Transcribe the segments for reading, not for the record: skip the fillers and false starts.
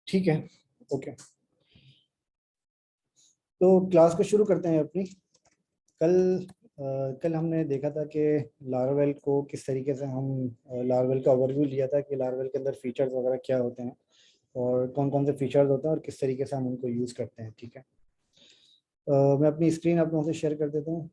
ठीक है। ओके, तो क्लास को शुरू करते हैं अपनी। कल कल हमने देखा था कि लारावेल को किस तरीके से हम लारावेल का ओवरव्यू लिया था कि लारावेल के अंदर फीचर्स वगैरह क्या होते हैं और कौन कौन से फीचर्स होते हैं और किस तरीके से हम उनको यूज़ करते हैं। ठीक है, मैं अपनी स्क्रीन आप लोगों से शेयर कर देता हूँ।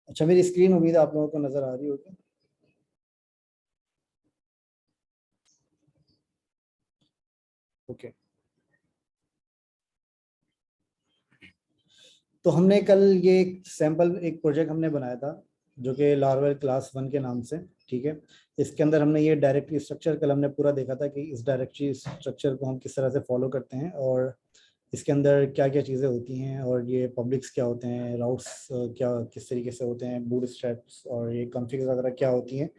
अच्छा, मेरी स्क्रीन उम्मीद है आप लोगों को नज़र आ रही होगी। ओके, तो हमने कल ये एक सैम्पल एक प्रोजेक्ट हमने बनाया था जो कि लारावेल क्लास 1 के नाम से। ठीक है, इसके अंदर हमने ये डायरेक्टरी स्ट्रक्चर कल हमने पूरा देखा था कि इस डायरेक्टरी स्ट्रक्चर को हम किस तरह से फॉलो करते हैं और इसके अंदर क्या क्या चीज़ें होती हैं और ये पब्लिक्स क्या होते हैं, राउट्स क्या किस तरीके से होते हैं, बूट स्ट्रैप्स और ये कॉन्फ़िग वगैरह क्या होती हैं।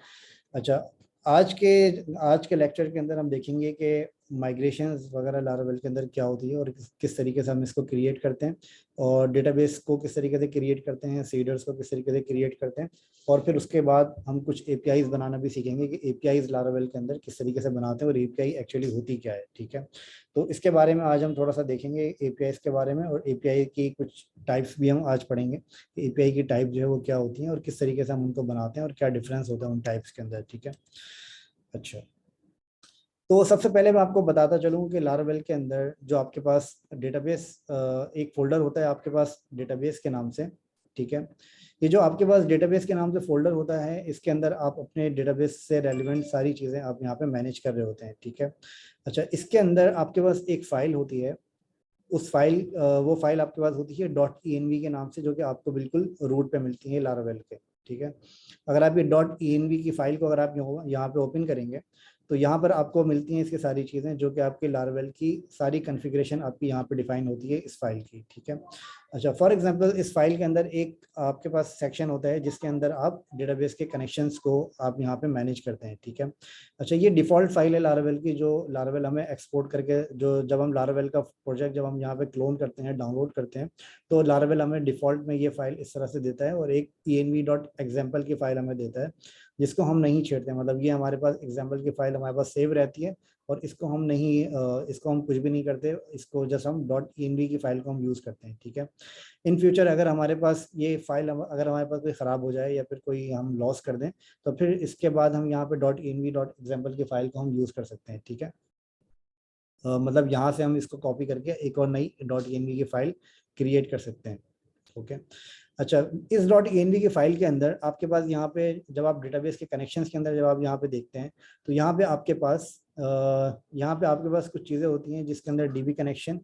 अच्छा, आज के लेक्चर के अंदर हम देखेंगे कि माइग्रेशंस वगैरह लारावेल के अंदर क्या होती है और किस तरीके से हम इसको क्रिएट करते हैं और डेटाबेस को किस तरीके से क्रिएट करते हैं, सीडर्स को किस तरीके से क्रिएट करते हैं। और फिर उसके बाद हम कुछ एपीआईज बनाना भी सीखेंगे कि एपीआईज लारावेल के अंदर किस तरीके से बनाते हैं और एपीआई एक्चुअली होती क्या है। ठीक है, तो इसके बारे में आज हम थोड़ा सा देखेंगे एपीआईज के बारे में और एपीआई की कुछ टाइप्स भी हम आज पढ़ेंगे। एपीआई की टाइप जो है वो क्या होती हैं और किस तरीके से हम उनको बनाते हैं और क्या डिफरेंस होता है उन टाइप्स के अंदर। ठीक है, अच्छा, तो सबसे पहले मैं आपको बताता चलूँ कि लारावेल के अंदर जो आपके पास डेटाबेस एक फोल्डर होता है आपके पास डेटाबेस के नाम से। ठीक है, ये जो आपके पास डेटाबेस के नाम से फोल्डर होता है इसके अंदर आप अपने डेटाबेस से रेलिवेंट सारी चीज़ें आप यहाँ पे मैनेज कर रहे होते हैं। ठीक है, अच्छा, इसके अंदर आपके पास एक फाइल होती है। उस फाइल वो फाइल आपके पास होती है डॉट env के नाम से जो कि आपको बिल्कुल रूट पे मिलती है लारावेल के। ठीक है, अगर आप ये डॉट env की फाइल को अगर आप यहाँ पे ओपन करेंगे तो यहाँ पर आपको मिलती हैं इसकी सारी चीज़ें जो कि आपके लारावेल की सारी कॉन्फ़िगरेशन आपकी यहाँ पे डिफाइन होती है इस फाइल की। ठीक है, अच्छा, फॉर एग्जांपल इस फाइल के अंदर एक आपके पास सेक्शन होता है जिसके अंदर आप डेटाबेस के कनेक्शंस को आप यहाँ पे मैनेज करते हैं। ठीक है, अच्छा, ये डिफ़ॉल्ट फाइल है लारावेल की जो लारावेल हमें एक्सपोर्ट करके जो जब हम लारावेल का प्रोजेक्ट जब हम यहाँ पे क्लोन करते हैं डाउनलोड करते हैं तो लारावेल हमें डिफ़ॉल्ट में ये फाइल इस तरह से देता है और एक env.example की फाइल हमें देता है जिसको हम नहीं छेड़ते। मतलब ये हमारे पास एग्जाम्पल की फाइल हमारे पास सेव रहती है और इसको हम नहीं इसको हम कुछ भी नहीं करते, इसको जस्ट हम डॉट env की फाइल को हम यूज़ करते हैं। ठीक है, इन फ्यूचर अगर हमारे पास ये फाइल अगर हमारे पास कोई ख़राब हो जाए या फिर कोई हम लॉस कर दें तो फिर इसके बाद हम यहाँ पे डॉट env डॉट एग्जाम्पल की फाइल को हम यूज़ कर सकते हैं। ठीक है, मतलब यहाँ से हम इसको कॉपी करके एक और नई डॉट env की फाइल क्रिएट कर सकते हैं। ओके, अच्छा, इस डॉट env की फाइल के अंदर आपके पास यहाँ पे जब आप डेटाबेस के कनेक्शंस के अंदर जब आप यहाँ पे देखते हैं तो यहाँ पे आपके पास कुछ चीज़ें होती हैं जिसके अंदर डीबी कनेक्शन,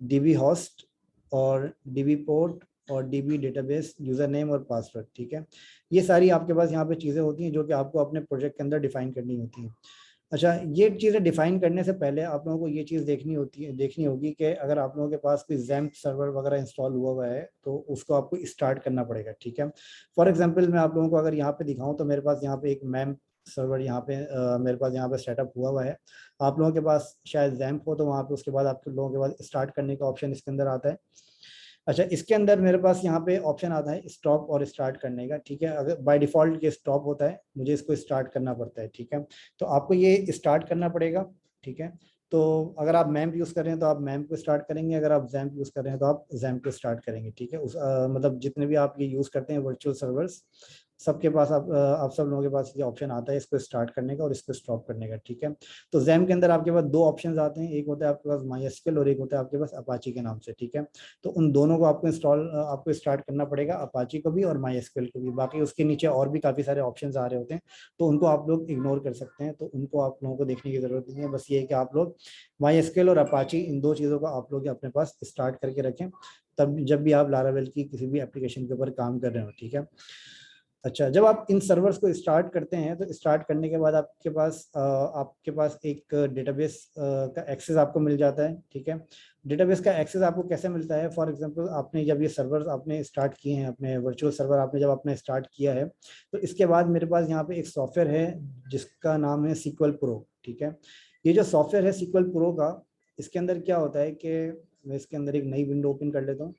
डीबी होस्ट और डीबी पोर्ट और डीबी डेटाबेस यूज़र नेम और पासवर्ड। ठीक है, ये सारी आपके पास यहाँ पे चीज़ें होती हैं जो कि आपको अपने प्रोजेक्ट के अंदर डिफाइन करनी होती हैं। अच्छा, ये चीज़ें डिफाइन करने से पहले आप लोगों को ये चीज़ देखनी होगी कि अगर आप लोगों के पास कोई जैम्प सर्वर वगैरह इंस्टॉल हुआ हुआ है तो उसको आपको स्टार्ट करना पड़ेगा। ठीक है, फॉर एग्जांपल मैं आप लोगों को अगर यहाँ पे दिखाऊं तो मेरे पास यहाँ पे एक मैम सर्वर यहाँ पे मेरे पास यहाँ पे सेटअप हुआ हुआ है। आप लोगों के पास शायद जैम्प हो तो वहाँ पे उसके बाद आप लोगों के पास स्टार्ट करने का ऑप्शन इसके अंदर आता है। अच्छा, इसके अंदर मेरे पास यहाँ पे ऑप्शन आता है स्टॉप और स्टार्ट करने का। ठीक है, अगर बाय डिफॉल्ट ये स्टॉप होता है, मुझे इसको स्टार्ट करना पड़ता है। ठीक है, तो आपको ये स्टार्ट करना पड़ेगा। ठीक है, तो अगर आप मैम्प यूज़ कर रहे हैं तो आप मैम्प को स्टार्ट करेंगे, अगर आप जैम्प यूज़ कर रहे हैं तो आप जैम्प को स्टार्ट करेंगे। ठीक है, मतलब जितने भी आप ये यूज़ करते हैं वर्चुअल सर्वर्स सबके पास आप सब लोगों के पास ये ऑप्शन आता है इसको स्टार्ट करने का और इसको स्टॉप करने का। ठीक है, तो जैम्प के अंदर आपके पास दो ऑप्शंस आते हैं, एक होता है आपके पास माई और एक होता है आपके पास अपाची के नाम से। ठीक है, तो उन दोनों को आपको स्टार्ट करना पड़ेगा, अपाची को भी और माई को भी। बाकी उसके नीचे और भी काफ़ी सारे ऑप्शंस आ रहे होते हैं तो उनको आप लोग इग्नोर कर सकते हैं, तो उनको आप लोगों को देखने की ज़रूरत नहीं है। बस ये है कि आप लोग माई और अपाची इन दो चीज़ों को आप लोग अपने पास स्टार्ट करके रखें तब जब भी आप लारावेल की किसी भी एप्लीकेशन के ऊपर काम कर रहे हो। ठीक है, अच्छा, जब आप इन सर्वर्स को स्टार्ट करते हैं तो स्टार्ट करने के बाद आपके पास एक डेटाबेस का एक्सेस आपको मिल जाता है। ठीक है, डेटाबेस का एक्सेस आपको कैसे मिलता है, फॉर एग्जांपल आपने जब ये सर्वर्स आपने स्टार्ट किए हैं, अपने वर्चुअल सर्वर आपने जब आपने स्टार्ट किया है तो इसके बाद मेरे पास यहाँ पे एक सॉफ्टवेयर है जिसका नाम है SQL Pro। ठीक है, ये जो सॉफ्टवेयर है SQL Pro का, इसके अंदर क्या होता है कि मैं इसके अंदर एक नई विंडो ओपन कर लेता हूँ,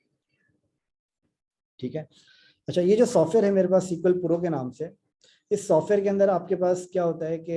ठीक है। अच्छा, ये जो सॉफ्टवेयर है मेरे पास SQL Pro के नाम से, इस सॉफ्टवेयर के अंदर आपके पास क्या होता है कि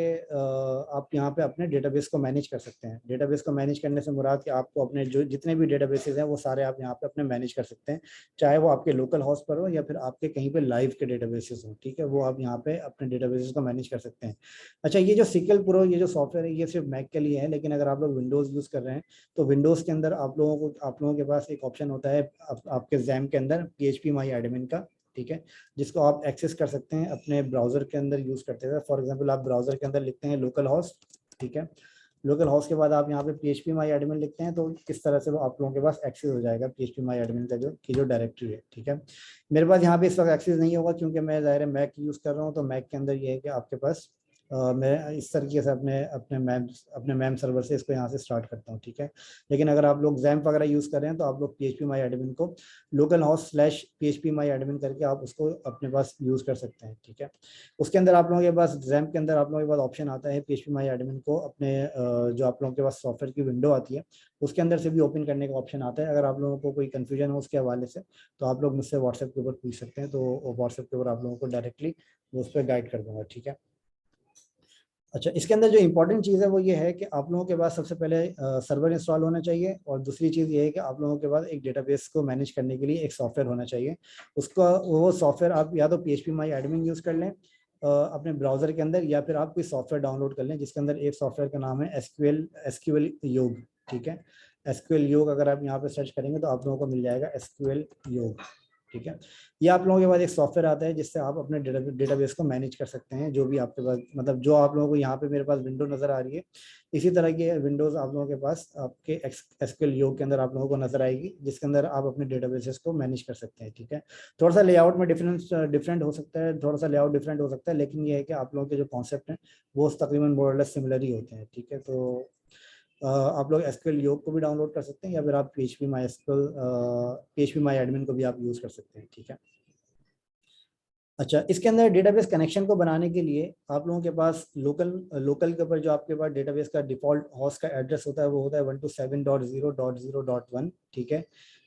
आप यहाँ पे अपने डेटाबेस को मैनेज कर सकते हैं। डेटाबेस को मैनेज करने से मुराद कि आपको अपने जो जितने भी डेटाबेसेस हैं वो सारे आप यहाँ पे अपने मैनेज कर सकते हैं, चाहे वो आपके लोकल होस्ट पर हो या फिर आपके कहीं पे लाइव के डेटाबेसेस हो, ठीक है, वो आप यहाँ पे अपने डेटाबेसेस को मैनेज कर सकते हैं। अच्छा, ये जो SQL Pro ये जो सॉफ्टवेयर है ये सिर्फ मैक के लिए है, लेकिन अगर आप लोग विंडोज़ यूज़ कर रहे हैं तो विंडोज़ के अंदर आप लोगों के पास एक ऑप्शन होता है आपके XAMPP के अंदर PHP My Admin का, ठीक है, जिसको आप एक्सेस कर सकते हैं अपने ब्राउजर के अंदर यूज करते हुए। फॉर एग्जांपल आप ब्राउजर के अंदर लिखते हैं लोकल होस्ट, ठीक है, लोकल होस्ट के बाद आप यहाँ पे PHP My Admin लिखते हैं, तो इस तरह से वो आप लोगों के पास एक्सेस हो जाएगा PHP My Admin का जो डायरेक्टरी है, ठीक है। मेरे पास यहाँ पे इस वक्त एक्सेस नहीं होगा क्योंकि मैं ज़ाहिर है मैक यूज़ कर रहा हूँ, तो मैक के अंदर ये है कि आपके पास मैं इस तरीके से अपने मैम सर्वर से इसको यहाँ से स्टार्ट करता हूँ, ठीक है। लेकिन अगर आप लोग XAMPP वगैरह यूज़ कर रहे हैं तो आप लोग PHP My Admin को local host /PHP My Admin करके आप उसको अपने पास यूज़ कर सकते हैं, ठीक है। उसके अंदर आप लोगों के पास XAMPP के अंदर आप लोगों के पास ऑप्शन आता है PHP My Admin को अपने जो आप लोगों के पास सॉफ्टवेयर की विंडो आती है उसके अंदर से भी ओपन करने का ऑप्शन आता है। अगर आप लोगों को कोई कन्फ्यूजन हो उसके हवाले से तो आप लोग मुझसे व्हाट्सएप के ऊपर पूछ सकते हैं, तो व्हाट्सएप के ऊपर आप लोगों को डायरेक्टली उस पर गाइड कर दूंगा, ठीक है। अच्छा, इसके अंदर जो इंपॉर्टेंट चीज़ है वो ये है कि आप लोगों के पास सबसे पहले सर्वर इंस्टॉल होना चाहिए, और दूसरी चीज़ ये है कि आप लोगों के पास एक डेटाबेस को मैनेज करने के लिए एक सॉफ्टवेयर होना चाहिए। उसका वो सॉफ्टवेयर आप या तो PHP My Admin यूज़ कर लें अपने ब्राउजर के अंदर, या फिर आप कोई सॉफ्टवेयर डाउनलोड कर लें जिसके अंदर एक सॉफ्टवेयर का नाम है SQL योग, ठीक है। SQL योग अगर आप यहाँ पे सर्च करेंगे तो आप लोगों को मिल जाएगा SQL योग, ठीक है। ये आप लोगों के पास एक सॉफ्टवेयर आता है जिससे आप अपने डेटाबेस को मैनेज कर सकते हैं। जो भी आपके पास मतलब जो आप लोगों को यहाँ पे मेरे पास विंडो नजर आ रही है, इसी तरह की विंडोज आप लोगों के पास आपके SQL योग के अंदर आप लोगों को नजर आएगी, जिसके अंदर आप अपने डेटाबेसेस को मैनेज कर सकते हैं, ठीक है। थोड़ा सा लेआउट में डिफरेंट हो सकता है, थोड़ा सा लेआउट डिफरेंट हो सकता है, लेकिन ये है कि आप लोगों के जो कॉन्सेप्ट हैं वो तकरीबन मोर और लेस सिमिलर ही होते हैं, ठीक है। तो आप लोग SQL योग को भी डाउनलोड कर सकते हैं, या फिर आप PHP My Admin को भी आप यूज़ कर सकते हैं, ठीक है। अच्छा, इसके अंदर डेटाबेस कनेक्शन को बनाने के लिए आप लोगों के पास लोकल के ऊपर जो आपके पास डेटाबेस का डिफॉल्ट होस्ट का एड्रेस होता है वो होता है 127.0.0.1, ठीक है।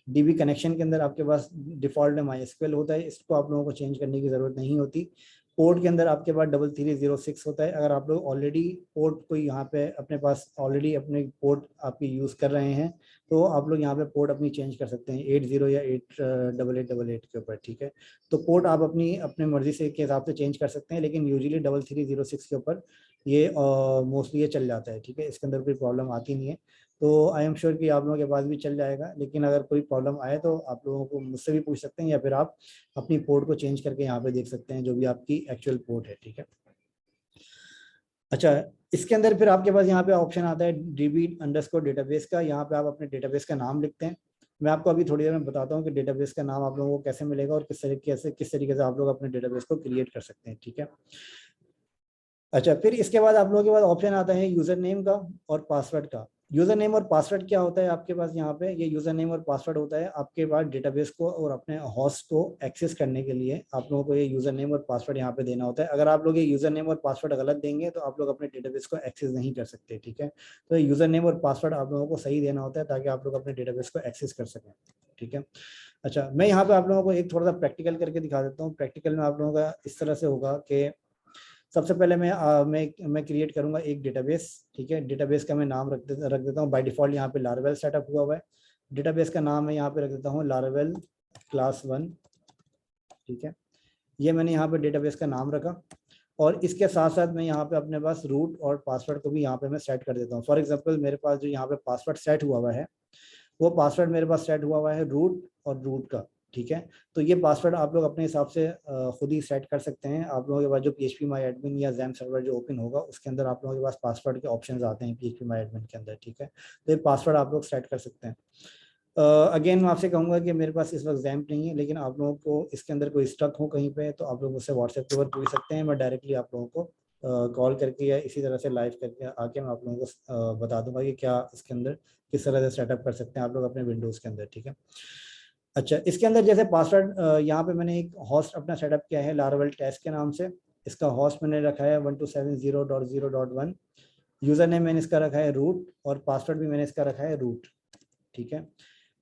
DB कनेक्शन के अंदर आपके पास डिफॉल्ट में MySQL होता है, इसको आप लोगों को चेंज करने की ज़रूरत नहीं होती। पोर्ट के अंदर आपके पास 3306 होता है। अगर आप लोग ऑलरेडी पोर्ट को यहाँ पे अपने पास ऑलरेडी अपने पोर्ट आपकी यूज़ कर रहे हैं तो आप लोग यहाँ पे पोर्ट अपनी चेंज कर सकते हैं 80 या 8888 के ऊपर, ठीक है। तो पोर्ट आप अपनी मर्जी से के हिसाब से चेंज कर सकते हैं, लेकिन यूजुअली 3306 के ऊपर ये मोस्टली ये चल जाता है, ठीक है। इसके अंदर कोई प्रॉब्लम आती नहीं है, तो आई एम श्योर कि आप लोगों के पास भी चल जाएगा। लेकिन अगर कोई प्रॉब्लम आए तो आप लोगों को मुझसे भी पूछ सकते हैं, या फिर आप अपनी पोर्ट को चेंज करके यहाँ पे देख सकते हैं जो भी आपकी एक्चुअल पोर्ट है, ठीक है। अच्छा, इसके अंदर फिर आपके पास यहाँ पे ऑप्शन आता है DB_डेटाबेस का। यहाँ पे आप अपने डेटाबेस का नाम लिखते हैं। मैं आपको अभी थोड़ी देर में बताता हूँ कि डेटाबेस का नाम आप लोगों को कैसे मिलेगा और किस तरीके से आप लोग अपने डेटाबेस को क्रिएट कर सकते हैं, ठीक है। अच्छा, फिर इसके बाद आप लोगों के पास ऑप्शन आता है यूजर नेम का और पासवर्ड का। यूजर नेम और पासवर्ड क्या होता है आपके पास यहाँ पे, ये यूजर नेम और पासवर्ड होता है आपके पास डेटाबेस को और अपने होस्ट को एक्सेस करने के लिए आप लोगों को ये यूजर नेम और पासवर्ड यहाँ पे देना होता है। अगर आप लोग ये यूजर नेम और पासवर्ड गलत देंगे तो आप लोग अपने डेटाबेस को एक्सेस नहीं कर सकते, ठीक है। तो यूजर नेम और पासवर्ड आप लोगों को सही देना होता है ताकि आप लोग अपने डेटाबेस को एक्सेस कर सकें, ठीक है। अच्छा, मैं यहाँ पे आप लोगों को एक थोड़ा सा प्रैक्टिकल करके दिखा देता हूँ। प्रैक्टिकल में आप लोगों का इस तरह से होगा कि सबसे पहले मैं क्रिएट करूंगा एक डेटाबेस, ठीक है। डेटाबेस का मैं नाम रख देता हूँ। बाय डिफॉल्ट यहाँ पे लारावेल सेटअप हुआ है। डेटाबेस का नाम मैं यहाँ पे रख देता हूँ लारावेल क्लास 1, ठीक है। ये मैंने यहाँ पे डेटाबेस का नाम रखा, और इसके साथ साथ मैं यहाँ पे अपने पास रूट और पासवर्ड को भी यहाँ पे मैं सेट कर देता हूँ। फॉर एग्जांपल मेरे पास जो यहाँ पे पासवर्ड सेट हुआ है वो पासवर्ड मेरे पास सेट हुआ है रूट और रूट का, ठीक है। तो ये पासवर्ड आप लोग अपने हिसाब से खुद ही सेट कर सकते हैं। आप लोगों के पास जो PHP My Admin या XAMPP सर्वर जो ओपन होगा उसके अंदर आप लोगों के पास पासवर्ड के ऑप्शंस आते हैं PHP My Admin के अंदर, ठीक है। तो ये पासवर्ड आप लोग सेट कर सकते हैं। अगेन मैं आपसे कहूँगा कि मेरे पास इस वक्त XAMPP नहीं है, लेकिन आप लोगों को इसके अंदर कोई स्टक हो कहीं पे तो आप लोग मुझसे व्हाट्सएप के ऊपर पूछ सकते हैं। मैं डायरेक्टली आप लोगों को कॉल करके या इसी तरह से लाइव करके आके मैं आप लोगों को बता दूंगा कि क्या इसके अंदर किस तरह से सेटअप कर सकते हैं आप लोग अपने विंडोज़ के अंदर, ठीक है। अच्छा, इसके अंदर जैसे पासवर्ड यहाँ पे मैंने एक होस्ट अपना सेटअप किया है लारावेल टेस्ट के नाम से। इसका होस्ट मैंने रखा है 127.0.0.1। यूज़र नेम मैंने इसका रखा है रूट और पासवर्ड भी मैंने इसका रखा है रूट, ठीक है।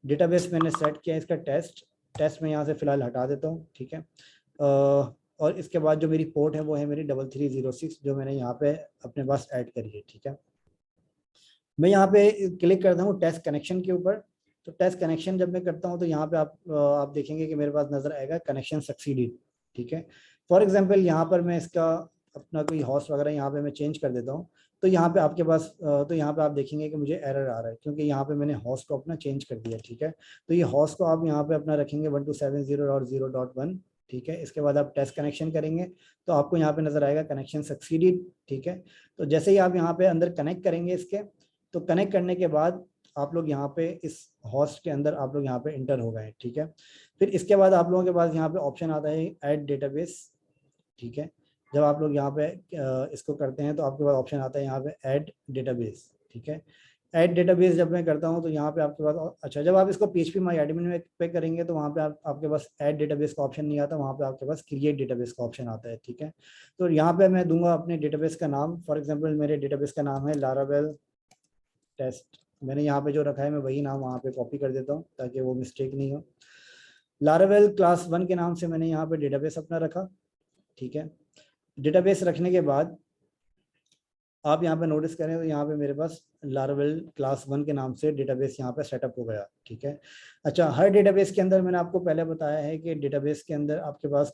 डेटाबेस मैंने सेट किया, इसका टेस्ट मैं यहाँ से फिलहाल हटा देता हूँ, ठीक है। और इसके बाद जो मेरी पोर्ट है वो है मेरी 3306 जो मैंने यहाँ पे अपने पास ऐड करी है, ठीक है। मैं यहाँ पे क्लिक करता हूँ टेस्ट कनेक्शन के ऊपर। तो टेस्ट कनेक्शन जब मैं करता हूँ तो यहाँ पे आप देखेंगे कि मेरे पास नजर आएगा कनेक्शन सक्सीडेड, ठीक है। फॉर एग्जांपल यहाँ पर मैं इसका अपना कोई होस्ट वगैरह यहाँ पे मैं चेंज कर देता हूँ, तो यहाँ पे आपके पास तो यहाँ पे आप देखेंगे कि मुझे एरर आ रहा है क्योंकि यहाँ पे मैंने होस्ट को अपना चेंज कर दिया, ठीक है। तो ये होस्ट को आप यहाँ पे अपना रखेंगे 1270.0.1, ठीक है। इसके बाद आप टेस्ट कनेक्शन करेंगे तो आपको यहाँ पे नजर आएगा कनेक्शन सक्सीडेड, ठीक है। तो जैसे ही आप यहाँ पे अंदर कनेक्ट करेंगे इसके, तो कनेक्ट करने के बाद आप लोग यहाँ पे इस होस्ट के अंदर आप लोग यहाँ पे इंटर हो गए, ठीक है। फिर इसके बाद आप लोगों के पास यहाँ पे ऑप्शन आता है ऐड डेटाबेस, ठीक है। जब आप लोग यहाँ पे इसको करते हैं तो आपके पास ऑप्शन आता है यहाँ पे ऐड डेटाबेस, ठीक है। ऐड डेटाबेस जब मैं करता हूँ तो यहाँ पे आपके पास अच्छा, जब आप इसको PHP माई एडमिन में पे करेंगे तो वहाँ पे आपके पास ऐड डेटाबेस का ऑप्शन नहीं आता, वहाँ पे आपके पास क्रिएट डेटाबेस का ऑप्शन आता है, ठीक है। तो यहाँ पे मैं दूंगा अपने डेटाबेस का नाम, फॉर एग्जाम्पल मेरे डेटाबेस का नाम है लारावेल टेस्ट। मैंने यहाँ पे जो रखा है मैं वही नाम वहाँ पे कॉपी कर देता हूँ ताकि वो मिस्टेक नहीं हो। लारावेल क्लास 1 के नाम से मैंने यहाँ पे डेटाबेस अपना रखा, ठीक है। डेटाबेस रखने के बाद आप यहाँ पे नोटिस करें तो यहाँ पे मेरे पास लारावेल क्लास 1 के नाम से डेटाबेस यहाँ पे सेटअप हो गया, ठीक है। अच्छा, हर डेटाबेस के अंदर मैंने आपको पहले बताया है कि डेटाबेस के अंदर आपके पास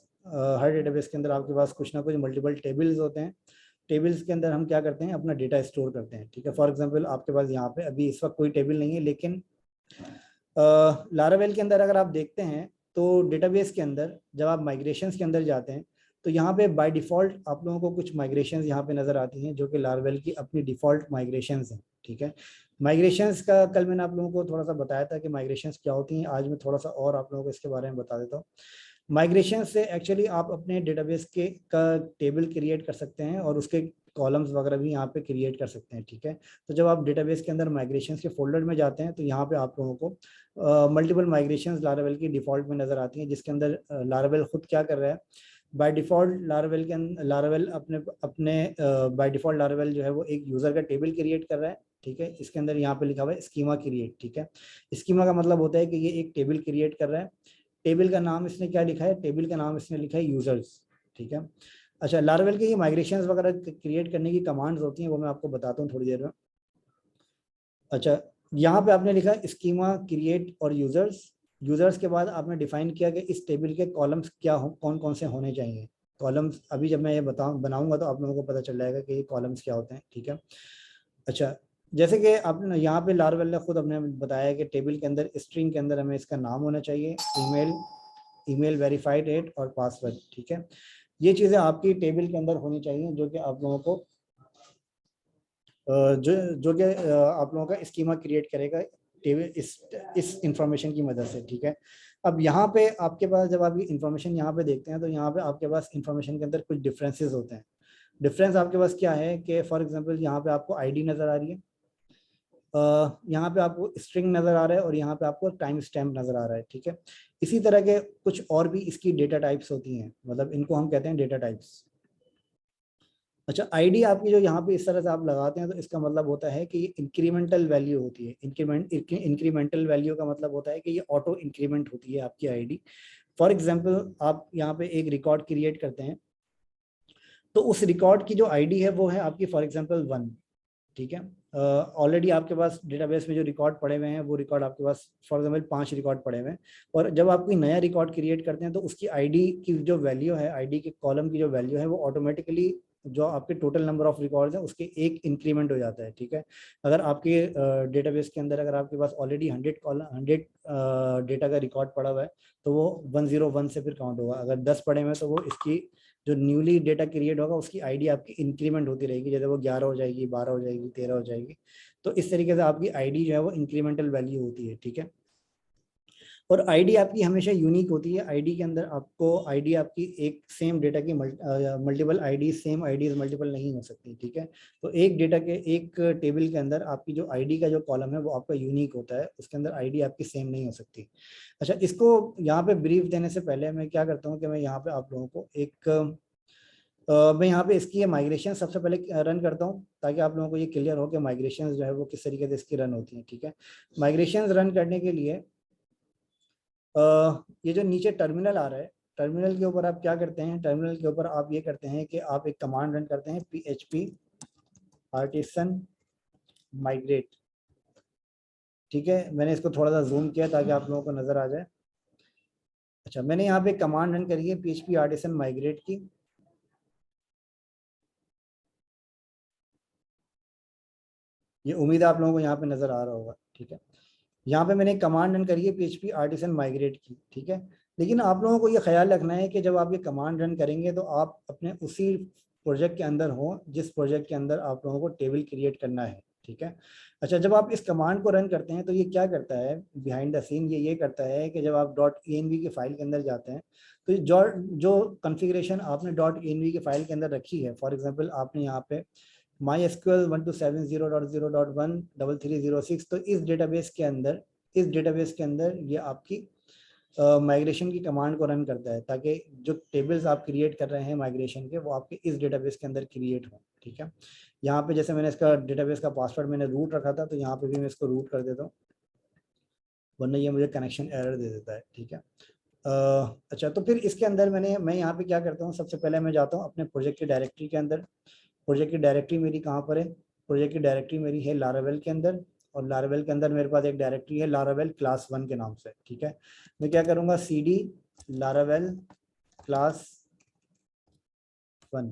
हर डेटाबेस के अंदर आपके पास कुछ ना कुछ मल्टीपल टेबल्स होते हैं। टेबल्स के अंदर हम क्या करते हैं, अपना डेटा स्टोर करते हैं, ठीक है। फॉर एग्जांपल आपके पास यहाँ पे अभी इस वक्त कोई टेबल नहीं है, लेकिन लारावेल के अंदर अगर आप देखते हैं तो डेटाबेस के अंदर जब आप माइग्रेशंस के अंदर जाते हैं तो यहाँ पे बाय डिफ़ॉल्ट आप लोगों को कुछ माइग्रेशंस यहाँ पे नज़र आती हैं जो कि लारावेल की अपनी डिफ़ॉल्ट माइग्रेशंस हैं, ठीक है। माइग्रेशंस का कल मैंने आप लोगों को थोड़ा सा बताया था कि माइग्रेशंस क्या होती हैं, आज मैं थोड़ा सा और आप लोगों को इसके बारे में बता देता हूँ। माइग्रेशन से एक्चुअली आप अपने डेटाबेस के का टेबल क्रिएट कर सकते हैं और उसके कॉलम्स वगैरह भी यहाँ पे क्रिएट कर सकते हैं, ठीक है। तो जब आप डेटाबेस के अंदर माइग्रेशंस के फोल्डर में जाते हैं तो यहाँ पे आप लोगों को मल्टीपल माइग्रेशंस लारावेल की डिफ़ॉल्ट में नज़र आती हैं, जिसके अंदर लारावेल खुद क्या कर रहा है, बाय डिफ़ॉल्ट लारावेल अपने अपने बाय डिफ़ॉल्ट लारावेल जो है वो एक यूज़र का टेबल क्रिएट कर रहा है, ठीक है। इसके अंदर यहाँ पे लिखा हुआ है स्कीमा क्रिएट, ठीक है। स्कीमा का मतलब होता है कि ये एक टेबल क्रिएट कर रहा है। टेबल का नाम इसने क्या लिखा है, टेबल का नाम इसने लिखा है यूजर्स, ठीक है। अच्छा, लारावेल के ये माइग्रेशंस वगैरह क्रिएट करने की कमांड्स होती हैं, वो मैं आपको बताता हूँ थोड़ी देर में। अच्छा, यहाँ पे आपने लिखा स्कीमा क्रिएट और यूजर्स के बाद आपने डिफाइन किया कि इस टेबल के कॉलम्स क्या हो, कौन कौन से होने चाहिए। कॉलम्स अभी जब मैं ये बनाऊंगा तो आप लोगों को पता चल जाएगा कि ये कॉलम्स क्या होते हैं, ठीक है। अच्छा, जैसे कि आपने यहाँ पे लारावेल ने खुद अपने बताया कि टेबल के अंदर स्ट्रिंग के अंदर हमें इसका नाम होना चाहिए, ईमेल वेरीफाइड एट और पासवर्ड, ठीक है। ये चीज़ें आपकी टेबल के अंदर होनी चाहिए जो कि आप लोगों को जो कि आप लोगों का स्कीमा क्रिएट करेगा टेबल इस इंफॉर्मेशन की मदद से, ठीक है। अब यहाँ पे आपके पास जब आप ये इंफॉर्मेशन यहाँ पे देखते हैं तो यहाँ पे आपके पास इंफॉर्मेशन के अंदर कुछ डिफरेंसेस होते हैं। डिफरेंस आपके पास क्या है कि फॉर एग्जांपल यहाँ पे आपको आईडी नज़र आ रही है, यहाँ पे आपको स्ट्रिंग नज़र आ रहा है और यहाँ पे आपको टाइम स्टैम्प नज़र आ रहा है, ठीक है। इसी तरह के कुछ और भी इसकी डेटा टाइप्स होती हैं, मतलब इनको हम कहते हैं डेटा टाइप्स। अच्छा, आईडी आपकी जो यहाँ पे इस तरह से आप लगाते हैं तो इसका मतलब होता है कि ये इंक्रीमेंटल वैल्यू होती है। इंक्रीमेंटल वैल्यू का मतलब होता है कि ये ऑटो इंक्रीमेंट होती है आपकी आईडी। फॉर एग्जांपल आप यहाँ पे एक रिकॉर्ड क्रिएट करते हैं तो उस रिकॉर्ड की जो आईडी है वो है आपकी फॉर एग्जांपल 1, ठीक है। ऑलरेडी आपके पास डेटाबेस में जो रिकॉर्ड पड़े हुए हैं वो रिकॉर्ड आपके पास फॉर एग्जांपल 5 रिकॉर्ड पड़े हुए हैं, और जब आप कोई नया रिकॉर्ड क्रिएट करते हैं तो उसकी आईडी की जो वैल्यू है, आईडी के कॉलम की जो वैल्यू है वो ऑटोमेटिकली जो आपके टोटल नंबर ऑफ रिकॉर्ड्स हैं उसके एक इंक्रीमेंट हो जाता है, ठीक है। अगर आपके डेटाबेस के अंदर अगर आपके पास ऑलरेडी 100 डेटा का रिकॉर्ड पड़ा हुआ है तो वो 101 से फिर काउंट होगा। अगर 10 पड़े हुए हैं तो वो इसकी जो न्यूली डेटा क्रिएट होगा उसकी आईडी आपकी इंक्रीमेंट होती रहेगी, जैसे वो 11 हो जाएगी, 12 हो जाएगी, 13 हो जाएगी। तो इस तरीके से आपकी आईडी जो है वो इंक्रीमेंटल वैल्यू होती है, ठीक है। और आईडी आपकी हमेशा यूनिक होती है। आईडी के अंदर आपको आईडी आपकी एक सेम डेटा की multiple ID same IDs multiple नहीं हो सकती, ठीक है। तो एक डेटा के एक टेबल के अंदर आपकी जो आईडी का जो कॉलम है वो आपका यूनिक होता है, उसके अंदर आईडी आपकी सेम नहीं हो सकती। अच्छा, इसको यहाँ पे ब्रीफ देने से पहले मैं क्या करता हूँ कि मैं यहाँ पे आप लोगों को एक मैं यहाँ पे इसकी माइग्रेशन सबसे पहले रन करता हूँ ताकि आप लोगों को ये क्लियर हो कि माइग्रेशन जो है वो किस तरीके से इसकी रन होती है। ठीक है, माइग्रेशन रन करने के लिए ये जो नीचे टर्मिनल आ रहा है, टर्मिनल के ऊपर आप क्या करते हैं, टर्मिनल के ऊपर आप ये करते हैं कि आप एक कमांड रन करते हैं php artisan migrate। ठीक है, मैंने इसको थोड़ा सा जूम किया ताकि आप लोगों को नजर आ जाए। अच्छा, मैंने यहाँ पे कमांड रन करी है php artisan migrate की। ये उम्मीद है आप लोगों को यहाँ पे नजर आ रहा होगा। ठीक है, यहाँ पे मैंने कमांड रन करी है php artisan migrate की। ठीक है, लेकिन आप लोगों को ये ख्याल रखना है कि जब आप ये कमांड रन करेंगे तो आप अपने उसी प्रोजेक्ट के अंदर हो जिस प्रोजेक्ट के अंदर आप लोगों को टेबल क्रिएट करना है। ठीक है, अच्छा, जब आप इस कमांड को रन करते हैं तो ये क्या करता है बिहाइंड द सीन, ये करता है कि जब आप .env की फाइल के अंदर जाते हैं तो जो जो कॉन्फ़िगरेशन आपने .env की फाइल के अंदर रखी है, फॉर एग्जांपल आपने यहाँ पे MySQL 1270.0.13306, तो इस डेटाबेस के अंदर ये आपकी माइग्रेशन की कमांड को रन करता है ताकि जो टेबल्स आप क्रिएट कर रहे हैं माइग्रेशन के वो आपके इस डेटाबेस के अंदर क्रिएट हो। ठीक है, यहाँ पे जैसे मैंने इसका डेटाबेस का पासवर्ड मैंने रूट रखा था, तो यहाँ पे भी मैं इसको रूट कर देता हूँ, वरना ये मुझे कनेक्शन एरर दे देता है। ठीक है, अच्छा, तो फिर इसके अंदर मैं यहाँ पे क्या करता हूँ, सबसे पहले मैं जाता हूँ अपने प्रोजेक्ट की डायरेक्टरी के अंदर। प्रोजेक्ट की डायरेक्टरी मेरी कहाँ पर है, प्रोजेक्ट की डायरेक्टरी मेरी है लारावेल के अंदर, और लारावेल के अंदर मेरे पास एक डायरेक्टरी है लारावेल क्लास 1 के नाम से। ठीक है, मैं क्या करूँगा, cd लारावेल क्लास 1।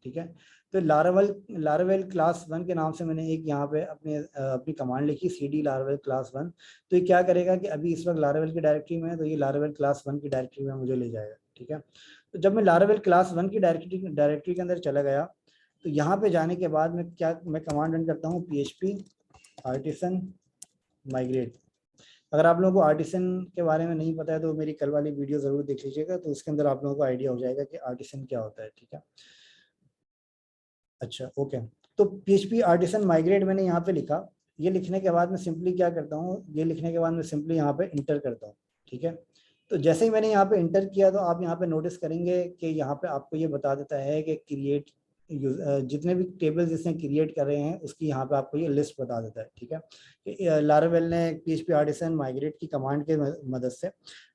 ठीक है, तो लारावेल क्लास 1 के नाम से मैंने एक यहाँ पे अपनी कमांड लिखी cd लारावेल क्लास 1। तो ये क्या करेगा कि अभी इस वक्त लारावेल की डायरेक्टरी में है, तो ये लारावेल क्लास 1 की डायरेक्टरी में मुझे ले जाएगा। ठीक है, तो जब मैं लारावेल क्लास 1 की डायरेक्टरी के अंदर चला गया तो यहाँ पे जाने के बाद मैं कमांड रन करता हूँ php artisan migrate। अगर आप लोगों को आर्टिसन के बारे में नहीं पता है तो मेरी कल वाली वीडियो जरूर देख लीजिएगा, तो उसके अंदर आप लोगों को आइडिया हो जाएगा कि आर्टिसन क्या होता है। ठीक है, अच्छा, ओके, तो php artisan migrate मैंने यहाँ पे लिखा। ये लिखने के बाद मैं सिंपली क्या करता हूँ, ये लिखने के बाद मैं सिंपली यहाँ पे इंटर करता हूँ। ठीक है, तो जैसे ही मैंने यहाँ पे इंटर किया तो आप यहाँ पे नोटिस करेंगे कि यहाँ पे आपको ये बता देता है कि क्रिएट जितने भी टेबल्स जिसने क्रिएट कर रहे हैं उसकी यहाँ पे आपको ये लिस्ट बता देता है। ठीक है, लारावेल ने php artisan migrate की कमांड के मदद से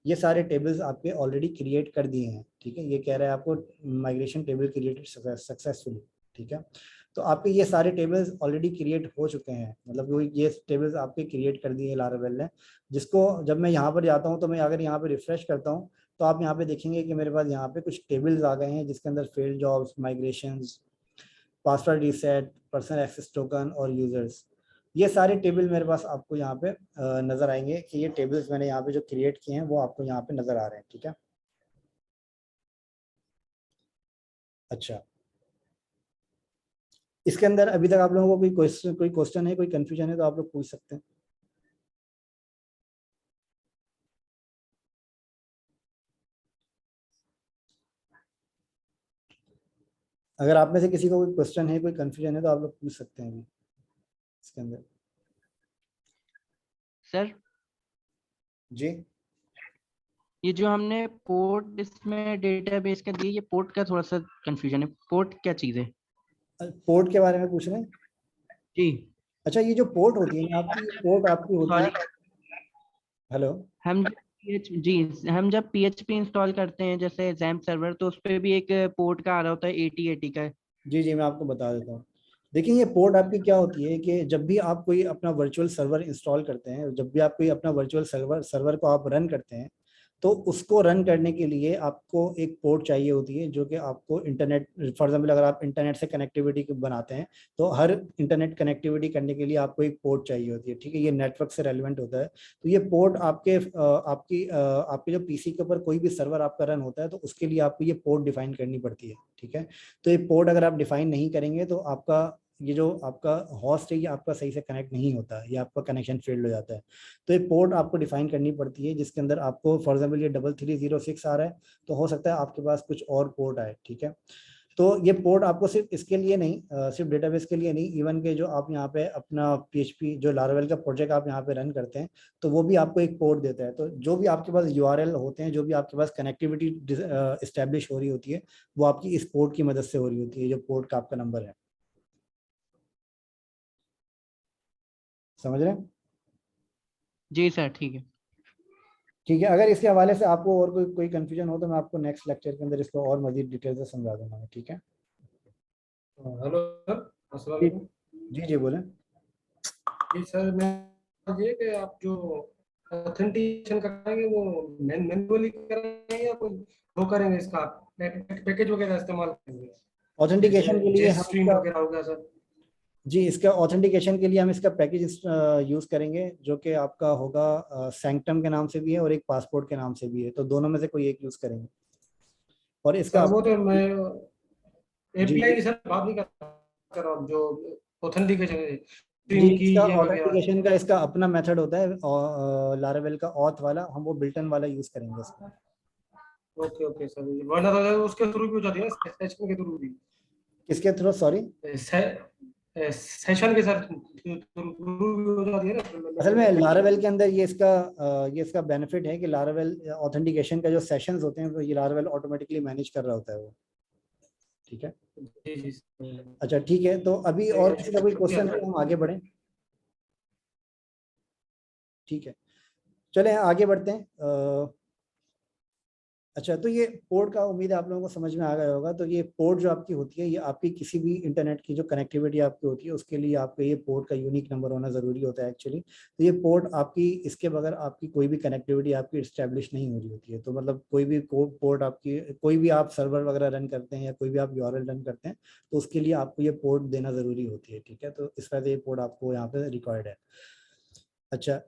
ये सारे टेबल्स आपके ऑलरेडी क्रिएट कर दिए हैं। ठीक है, ये कह रहा है आपको माइग्रेशन टेबल क्रिएटेड सक्सेसफुली। ठीक है, तो आपके ये सारे टेबल्स ऑलरेडी क्रिएट हो चुके हैं, मतलब वो ये टेबल्स आपके क्रिएट कर दिए लारावेल ने, जिसको जब मैं यहाँ पर जाता हूँ तो मैं अगर यहाँ पे रिफ्रेश करता हूँ तो आप यहाँ पे देखेंगे कि मेरे पास यहाँ पे कुछ टेबल्स आ गए हैं जिसके अंदर failed jobs, migrations, password reset, personal access token और यूजर्स, ये सारे टेबल मेरे पास आपको यहाँ पे नजर आएंगे कि ये टेबल्स मैंने यहाँ पे जो क्रिएट किए हैं वो आपको यहाँ पे नजर आ रहे हैं। ठीक है, अच्छा, इसके अंदर अभी तक आप लोगों को कोई क्वेश्चन है, कोई कंफ्यूजन है तो आप लोग पूछ सकते हैं। अगर आप में से किसी को कोई क्वेश्चन है, कोई कंफ्यूजन है तो आप लोग पूछ सकते हैं अभी इसके अंदर। सर, जी, ये जो हमने पोर्ट इसमें डेटाबेस का दिया, ये पोर्ट का थोड़ा सा कंफ्यूजन है, पोर्ट क्या चीज है? पोर्ट के बारे में पूछ रहे हैं। जी, अच्छा, ये जो पोर्ट होती है आपकी, ये पोर्ट आपकी होती सॉरी, है, हेलो, हम जब जी, हम जब PHP इंस्टॉल करते हैं जैसे XAMPP सर्वर, तो उस पे भी एक पोर्ट का आ रहा होता है 8080 का। जी जी, मैं आपको बता देता हूँ। देखिए, ये पोर्ट आपकी क्या होती है कि जब भी आप कोई अपना वर्चुअल सर्वर इंस्टॉल करते हैं, जब भी आप कोई अपना वर्चुअल सर्वर को आप रन करते हैं, तो उसको रन करने के लिए आपको एक पोर्ट चाहिए होती है जो कि आपको इंटरनेट, फॉर एग्जांपल अगर आप इंटरनेट से कनेक्टिविटी बनाते हैं तो हर इंटरनेट कनेक्टिविटी करने के लिए आपको एक पोर्ट चाहिए होती है। ठीक है, ये नेटवर्क से रेलिवेंट होता है। तो ये पोर्ट आपके जो पीसी के ऊपर कोई भी सर्वर आपका रन होता है तो उसके लिए आपको ये पोर्ट डिफाइन करनी पड़ती है। ठीक है, तो ये पोर्ट अगर आप डिफाइन नहीं करेंगे तो आपका ये जो आपका होस्ट है ये आपका सही से कनेक्ट नहीं होता, ये आपका कनेक्शन फेल्ड हो जाता है। तो ये पोर्ट आपको डिफाइन करनी पड़ती है जिसके अंदर आपको, फॉर एग्जांपल ये 3306 आ रहा है तो हो सकता है आपके पास कुछ और पोर्ट आए। ठीक है, तो ये पोर्ट आपको सिर्फ इसके लिए नहीं, सिर्फ डेटाबेस के लिए नहीं, इवन के जो आप यहाँ पे अपना PHP जो लारावेल का प्रोजेक्ट आप यहाँ पे रन करते हैं तो वो भी आपको एक पोर्ट देता है। तो जो भी आपके पास URL होते हैं, जो भी आपके पास कनेक्टिविटी इस्टेब्लिश हो रही होती है, वो आपकी इस पोर्ट की मदद से हो रही होती है, जो पोर्ट का आपका नंबर है। समझ रहे हैं? जी सर, ठीक है। ठीक है, अगर इसके हवाले से आपको और कोई कंफ्यूजन हो तो मैं आपको नेक्स्ट लेक्चर के अंदर इसको और मजीद डिटेल से समझा दूंगा। ठीक है, हेलो सर, अस्सलाम जी वालेकुम। जी बोलें। जी सर, मैं ये कि आप जो ऑथेंटिकेशन कराएंगे वो मैनुअली कराएंगे या कोई वो करेंगे, इसका पैकेज वगैरह इस्तेमाल करेंगे, ऑथेंटिकेशन के लिए जैसे हम स्ट्रीम वगैरह हो गया सर? जी, इसका ऑथेंटिकेशन के लिए हम इसका पैकेज यूज करेंगे, जो कि आपका होगा सैंक्टम के नाम से भी है और एक पासपोर्ट के नाम से भी है, तो दोनों में से कोई एक यूज करेंगे। और इसका सर वो तो मैं जी API की सर बात नहीं कर रहा हूँ, जो ऑथेंटिकेशन है जी, स्ट्रीम की इसका ये वगैरह। ऑथेंटिकेशन का इसका अपना मेथड होता है, लारावेल का ऑथ वाला, हम वो बिल्टन वाला यूज करेंगे इसका। ओके ओके सर, वरना तो उसके थ्रू भी हो जाती है ना, सेशन के थ्रू भी, किसके थ्रू? सॉरी, सेशन के सर थ्रू भी हो जाती है असल में ना। लारावेल के अंदर ये इसका बेनिफिट है कि लारावेल ऑथेंटिकेशन का जो सेशंस होते हैं वो ये लारावेल ऑटोमेटिकली मैनेज कर रहा होता है वो। ठीक है, जी जी। अच्छा ठीक है, तो अभी और किसी का कोई क्वेश्चन है, हम आगे बढ़ें? ठीक है, चले आगे बढ़ते हैं। अच्छा, तो ये पोर्ट का उम्मीद है आप लोगों को समझ में आ गया होगा। तो ये पोर्ट जो आपकी होती है, ये आपकी किसी भी इंटरनेट की जो कनेक्टिविटी आपकी होती है उसके लिए आपका ये पोर्ट का यूनिक नंबर होना ज़रूरी होता है एक्चुअली। तो ये पोर्ट आपकी, इसके बगैर आपकी कोई भी कनेक्टिविटी आपकी इस्टेब्लिश नहीं हो रही होती है। तो मतलब कोई भी पोर्ट आपकी, कोई भी आप सर्वर वगैरह रन करते हैं या कोई भी आप URL रन करते हैं तो उसके लिए आपको ये पोर्ट देना ज़रूरी होती है। ठीक है, तो इस वजह से ये पोर्ट आपको यहाँ पे रिक्वायर्ड है। अच्छा,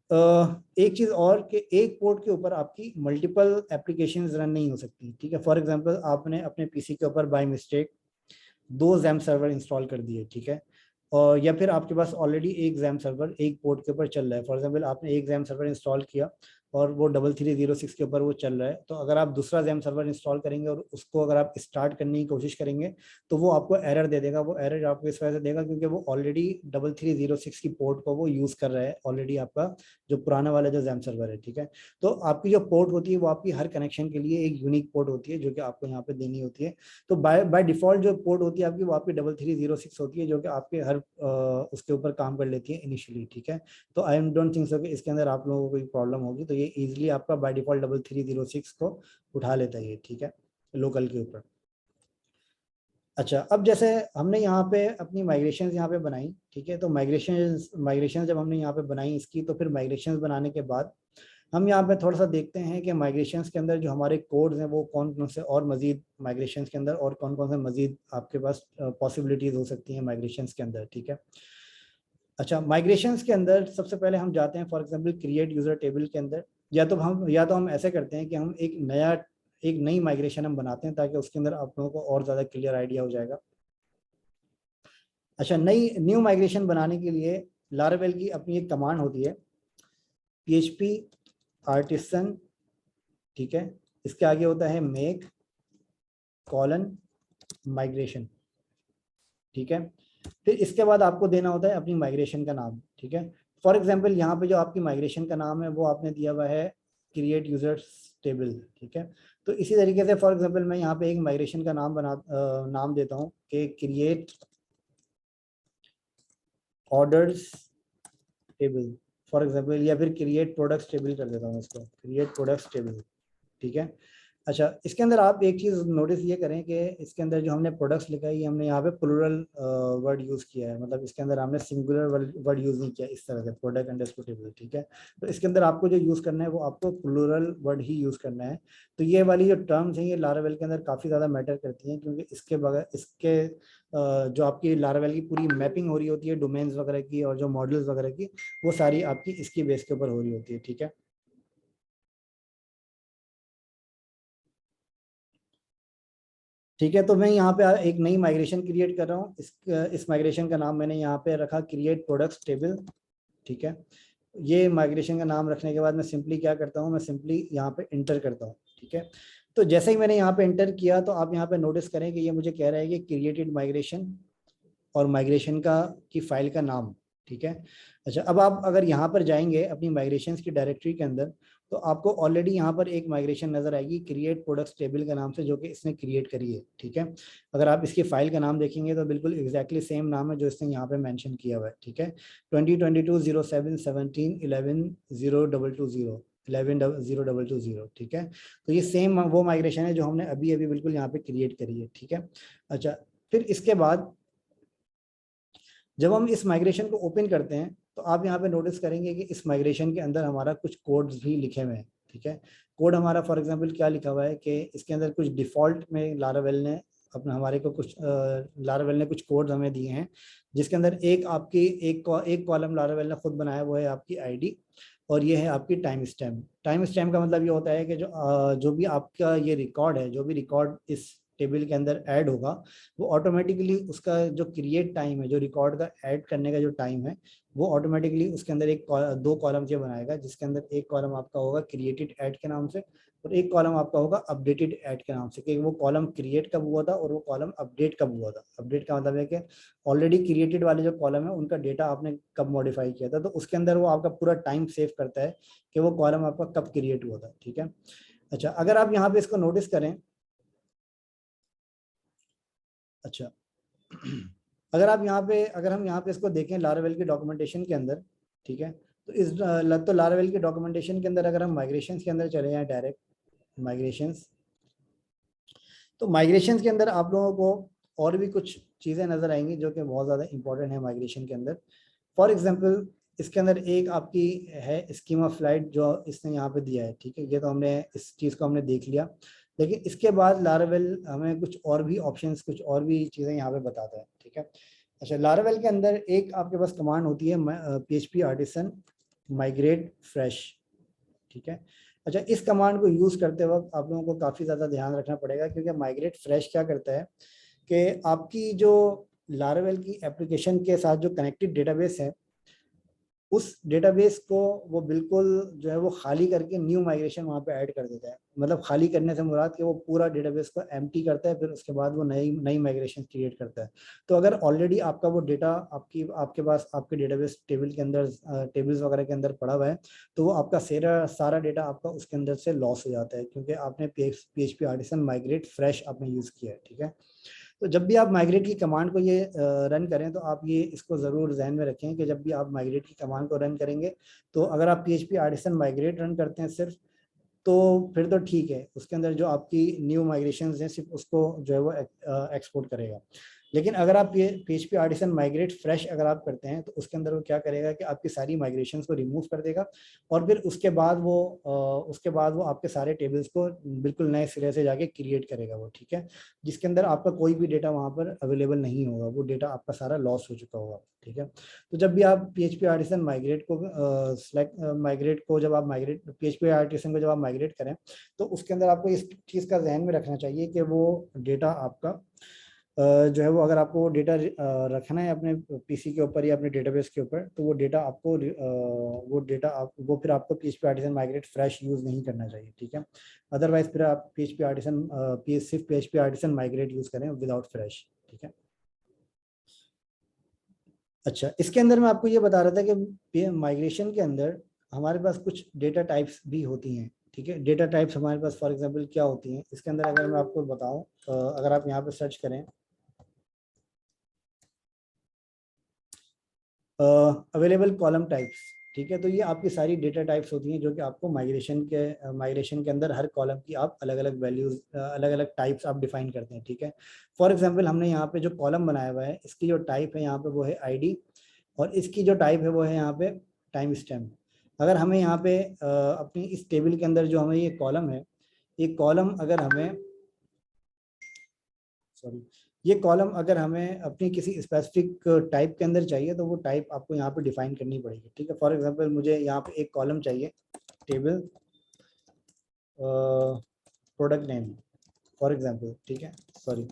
एक चीज और कि एक पोर्ट के ऊपर आपकी मल्टीपल एप्लीकेशंस रन नहीं हो सकती। ठीक है, फॉर एग्जांपल आपने अपने PC के ऊपर by mistake 2 XAMPP server install कर दिए, ठीक है, और या फिर आपके पास ऑलरेडी एक XAMPP सर्वर एक पोर्ट के ऊपर चल रहा है। फॉर एग्जांपल आपने एक XAMPP सर्वर इंस्टॉल किया और वो 3306 के ऊपर वो चल रहा है, तो अगर आप दूसरा XAMPP सर्वर इंस्टॉल करेंगे और उसको अगर आप स्टार्ट करने की कोशिश करेंगे तो वो आपको एरर दे देगा। वो एरर आपको इस वजह से देगा क्योंकि वो ऑलरेडी 3306 की पोर्ट को वो यूज कर रहा है ऑलरेडी, आपका जो पुराना वाला जो XAMPP सर्वर है। ठीक है, तो आपकी जो पोर्ट होती है वो आपकी हर कनेक्शन के लिए एक यूनिक पोर्ट होती है जो कि आपको यहाँ पे देनी होती है। तो बाय डिफॉल्ट जो पोर्ट होती है आपकी वो आपकी 3306 होती है, जो कि आपके हर उसके ऊपर काम कर लेती है इनिशियली। ठीक है, तो I am don't think so कि इसके अंदर आप लोगों को कोई प्रॉब्लम होगी। तो ये इजीली आपका बाय डिफॉल्ट 3306 को उठा लेता है ये। ठीक है, लोकल के ऊपर। अच्छा, अब जैसे हमने यहाँ पे अपनी माइग्रेशंस यहाँ पे बनाई, ठीक है, तो माइग्रेशन जब हमने यहाँ पे बनाई इसकी, तो फिर माइग्रेशंस बनाने के बाद हम यहाँ पे थोड़ा सा देखते हैं कि माइग्रेशंस के अंदर जो हमारे कोड्स हैं वो कौन कौन से और मजीद माइग्रेशंस के अंदर और कौन कौन से मजीद आपके पास पॉसिबिलिटीज हो सकती हैं माइग्रेशंस के अंदर। ठीक है, अच्छा, माइग्रेशंस के अंदर सबसे पहले हम जाते हैं for example create user table के अंदर। या तो हम ऐसे करते हैं कि हम एक नई माइग्रेशन हम बनाते हैं ताकि उसके अंदर आप लोगों को और ज़्यादा क्लियर आइडिया हो जाएगा। अच्छा, न्यू माइग्रेशन बनाने के लिए लारावेल की अपनी एक कमांड होती है PHP आर्टिसन। ठीक है, इसके आगे होता है मेक माइग्रेशन। ठीक है, फिर इसके बाद आपको देना होता है अपनी माइग्रेशन का नाम। ठीक है, फॉर एग्जांपल यहाँ पे जो आपकी माइग्रेशन का नाम है वो आपने दिया हुआ है क्रिएट यूजर्स टेबल। ठीक है, तो इसी तरीके से फॉर एग्जांपल मैं यहाँ पे एक माइग्रेशन का नाम देता हूँ कि create orders table for example, या फिर क्रिएट प्रोडक्ट्स टेबल कर देता हूँ इसको, क्रिएट प्रोडक्ट्स टेबल। ठीक है, अच्छा, इसके अंदर आप एक चीज़ नोटिस ये करें कि इसके अंदर जो हमने प्रोडक्ट्स लिखा है ये हमने यहाँ पे प्लूरल वर्ड यूज़ किया है, मतलब इसके अंदर हमने सिंगुलर वर्ड यूज़ नहीं किया इस तरह से प्रोडक्ट अंडरस्कोर टेबल। ठीक है, तो इसके अंदर आपको जो यूज़ करना है वो आपको प्लूरल वर्ड ही यूज़ करना है। तो ये वाली जो टर्म्स हैं ये लारावेल के अंदर काफ़ी ज़्यादा मैटर करती हैं, क्योंकि इसके बगैर जो आपकी लारावेल की पूरी मैपिंग हो रही होती है डोमेन्स वगैरह की और जो मॉडल्स वगैरह की, वो सारी आपकी इसकी बेस के ऊपर हो रही होती है। ठीक है, ठीक है, तो मैं यहाँ पे एक नई माइग्रेशन क्रिएट कर रहा हूँ। इस माइग्रेशन का नाम मैंने यहाँ पे रखा क्रिएट प्रोडक्ट्स टेबल। ठीक है, ये माइग्रेशन का नाम रखने के बाद मैं सिंपली क्या करता हूँ, मैं सिंपली यहाँ पे इंटर करता हूँ। ठीक है, तो जैसे ही मैंने यहाँ पे एंटर किया तो आप यहाँ पे नोटिस करें कि ये मुझे कह रहा है कि क्रिएटेड माइग्रेशन और माइग्रेशन का की फाइल का नाम, ठीक है। अच्छा, अब आप अगर यहाँ पर जाएंगे अपनी माइग्रेशंस की डायरेक्टरी के अंदर, तो आपको ऑलरेडी यहाँ पर एक माइग्रेशन नजर आएगी क्रिएट प्रोडक्ट्स टेबल के नाम से, जो कि इसने क्रिएट करी है, ठीक है। अगर आप इसकी फाइल का नाम देखेंगे तो बिल्कुल एग्जैक्टली सेम नाम है जो इसने यहाँ पे मेंशन किया हुआ है, ठीक है। 2022-07-17-11-022-0 ठीक है। तो ये सेम वो माइग्रेशन है जो हमने अभी अभी बिल्कुल यहाँ पे क्रिएट करी है, ठीक है। अच्छा, फिर इसके बाद जब हम इस माइग्रेशन को ओपन करते हैं तो आप यहाँ पे नोटिस करेंगे कि इस माइग्रेशन के अंदर हमारा कुछ कोड्स भी लिखे हुए हैं, ठीक है। कोड हमारा फॉर एग्जांपल क्या लिखा हुआ है कि इसके अंदर कुछ डिफॉल्ट में लारावेल ने अपना हमारे को कुछ लारावेल ने कुछ कोड्स हमें दिए हैं, जिसके अंदर एक आपकी एक कॉलम लारावेल ने खुद बनाया, वो है आपकी आईडी, और ये है आपकी टाइम स्टैम्प। टाइम स्टैम्प का मतलब ये होता है कि जो भी आपका ये रिकॉर्ड है, जो भी रिकॉर्ड इस टेबल के अंदर ऐड होगा, वो ऑटोमेटिकली उसका जो क्रिएट टाइम है, जो रिकॉर्ड का ऐड करने का जो टाइम है, वो ऑटोमेटिकली उसके अंदर दो कॉलम के बनाएगा, जिसके अंदर एक कॉलम आपका होगा क्रिएटेड ऐड के नाम से और एक कॉलम आपका होगा अपडेटेड ऐड के नाम से, कि वो कॉलम क्रिएट कब हुआ था और वो कॉलम अपडेट कब हुआ था। अपडेट का मतलब है कि ऑलरेडी क्रिएटेड वाले जो कॉलम है उनका डेटा आपने कब मॉडिफाई किया था, तो उसके अंदर वो आपका पूरा टाइम सेव करता है कि वो कॉलम आपका कब क्रिएट हुआ था, ठीक है। अच्छा, अगर आप यहाँ पे इसको नोटिस करें, अच्छा अगर हम यहाँ पे इसको देखें लारावेल की डॉक्यूमेंटेशन के अंदर, ठीक है, तो लारावेल की डॉक्यूमेंटेशन के अंदर अगर हम माइग्रेशंस के अंदर चले जाएं, डायरेक्ट माइग्रेशंस, तो माइग्रेशंस के अंदर आप लोगों को और भी कुछ चीज़ें नज़र आएंगी जो कि बहुत ज़्यादा इंपॉर्टेंट है माइग्रेशन के अंदर। फॉर एग्जांपल इसके अंदर एक आपकी है स्कीमा फ्लाइट जो इसने यहाँ पे दिया है, ठीक है। ये तो हमने इस चीज़ को हमने देख लिया, लेकिन इसके बाद लारावेल हमें कुछ और भी ऑप्शंस, कुछ और भी चीज़ें यहाँ पे बताता है, ठीक है। अच्छा, लारावेल के अंदर एक आपके पास कमांड होती है PHP आर्टिसन माइग्रेट फ्रेश, ठीक है। अच्छा, इस कमांड को यूज़ करते वक्त आप लोगों को काफ़ी ज़्यादा ध्यान रखना पड़ेगा, क्योंकि माइग्रेट फ्रेश क्या करता है कि आपकी जो लारावेल की एप्लीकेशन के साथ जो कनेक्टेड डेटाबेस है, उस डेटाबेस को वो बिल्कुल जो है वो खाली करके न्यू माइग्रेशन वहाँ पे ऐड कर देता है। मतलब खाली करने से मुराद कि वो पूरा डेटाबेस को एम्प्टी करता है, फिर उसके बाद वो नई माइग्रेशन क्रिएट करता है। तो अगर ऑलरेडी आपका वो डेटा आपके पास आपके डेटाबेस टेबल के अंदर टेबल्स वगैरह के अंदर पड़ा हुआ है, तो वो आपका सारा डेटा आपका उसके अंदर से लॉस हो जाता है, क्योंकि आपने PHP आर्टिसन माइग्रेट फ्रेश आपने यूज़ किया है, ठीक है। तो जब भी आप माइग्रेट की कमांड को ये रन करें, तो आप ये इसको ज़रूर जहन में रखें कि जब भी आप माइग्रेट की कमांड को रन करेंगे, तो अगर आप PHP आर्टिसन माइग्रेट रन करते हैं सिर्फ, तो फिर तो ठीक है, उसके अंदर जो आपकी न्यू माइग्रेशन है सिर्फ उसको जो है वो एक्सपोर्ट करेगा। लेकिन अगर आप PHP आर्टिसन माइग्रेट फ्रेश अगर आप करते हैं, तो उसके अंदर वो क्या करेगा कि आपकी सारी माइग्रेशंस को रिमूव कर देगा, और फिर उसके बाद वो आपके सारे टेबल्स को बिल्कुल नए सिरे से जाके क्रिएट करेगा वो, ठीक है। जिसके अंदर आपका कोई भी डेटा वहाँ पर अवेलेबल नहीं होगा, वो डेटा आपका सारा लॉस हो चुका होगा, ठीक है। तो जब भी आप PHP आर्टिसन माइग्रेट को जब आप PHP आर्टिसन को जब आप माइग्रेट करें, तो उसके अंदर आपको इस चीज़ का जहन में रखना चाहिए कि वो डेटा आपका जो है वो, अगर आपको डेटा रखना है अपने PC के ऊपर या अपने डेटाबेस के ऊपर, तो वो डेटा आपको वो फिर आपको PHP artisan migrate fresh use नहीं करना चाहिए, ठीक है। अदरवाइज फिर आप सिर्फ PHP आर्टिसन माइग्रेट यूज़ करें विदाउट फ्रेश, ठीक है। अच्छा, इसके अंदर मैं आपको ये बता रहा था कि माइग्रेशन के अंदर हमारे पास कुछ डेटा टाइप्स भी होती हैं, ठीक है। डेटा टाइप्स हमारे पास फॉर एग्जांपल क्या होती हैं इसके अंदर, अगर मैं आपको बताऊं, अगर आप यहाँ पे सर्च करें अवेलेबल कॉलम टाइप्स, ठीक है, तो ये आपकी सारी डेटा टाइप्स होती हैं जो कि आपको माइग्रेशन के अंदर हर कॉलम की आप अलग अलग वैल्यूज, अलग अलग टाइप्स आप डिफाइन करते हैं, ठीक है। फॉर एग्जांपल हमने यहाँ पे जो कॉलम बनाया हुआ है, इसकी जो टाइप है यहाँ पे वो है ID, और इसकी जो टाइप है वो है यहाँ पे टाइम स्टैम्प। अगर हमें यहाँ पे अपनी इस टेबल के अंदर जो हमें ये कॉलम है, ये कॉलम अगर हमें सॉरी ये कॉलम अगर हमें अपनी किसी स्पेसिफिक टाइप के अंदर चाहिए, तो वो टाइप आपको यहाँ पे डिफाइन करनी पड़ेगी, ठीक है। फॉर एग्जांपल मुझे यहाँ पे एक कॉलम चाहिए table product name for example, ठीक है, सॉरी